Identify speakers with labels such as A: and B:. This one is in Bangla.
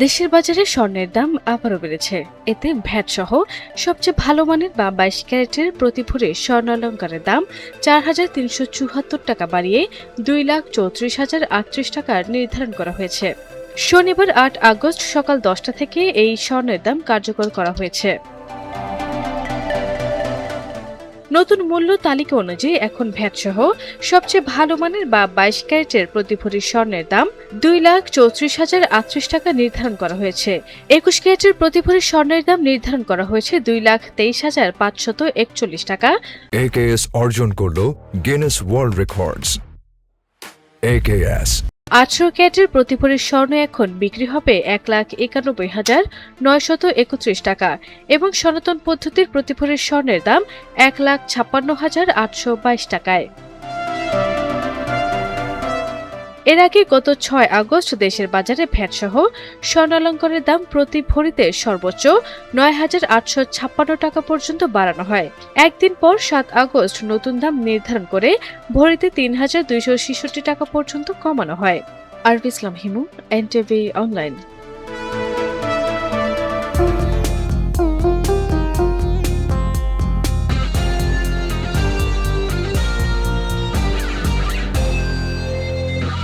A: দেশের বাজারে স্বর্ণের দাম আবারও বেড়েছে। এতে ভ্যাট সহ সবচেয়ে ভালো মানের বা 22 ক্যারেটের প্রতি ভরি স্বর্ণালংকারের দাম 4,374 টাকা বাড়িয়ে 2,34,038 টাকা নির্ধারণ করা হয়েছে। শনিবার 8 আগস্ট সকাল 10টা থেকে এই স্বর্ণের দাম কার্যকর করা হয়েছে। নতুন মূল্য তালিকা অনুযায়ী এখন ভ্যাট সহ সবচেয়ে ভালো মানের বা 22 ক্যারেটের প্রতি ভরি স্বর্ণের দাম 2,34,038 টাকা নির্ধারণ করা হয়েছে। 21 ক্যারেটের প্রতি ভরি স্বর্ণের দাম নির্ধারণ করা হয়েছে 2,23,541 টাকা।
B: AKS অর্জন করল গিনেস ওয়ার্ল্ড রেকর্ডস। AKS
A: 18 ক্যারেটের প্রতি ভরি স্বর্ণ এখন বিক্রি হবে 1,91,931 টাকা এবং সনাতন পদ্ধতির প্রতি ভরি স্বর্ণের দাম 1,56,822 টাকায়। এর আগে গত 6 আগস্ট দেশের বাজারে ভ্যাট সহ স্বর্ণালংকারের দাম প্রতি ভরিতে সর্বোচ্চ 9,856 টাকা পর্যন্ত বাড়ানো হয়। একদিন পর 7 আগস্ট নতুন দাম নির্ধারণ করে ভরিতে 3,266 টাকা পর্যন্ত কমানো হয়। আরবি ইসলাম হিমু, NTV অনলাইন।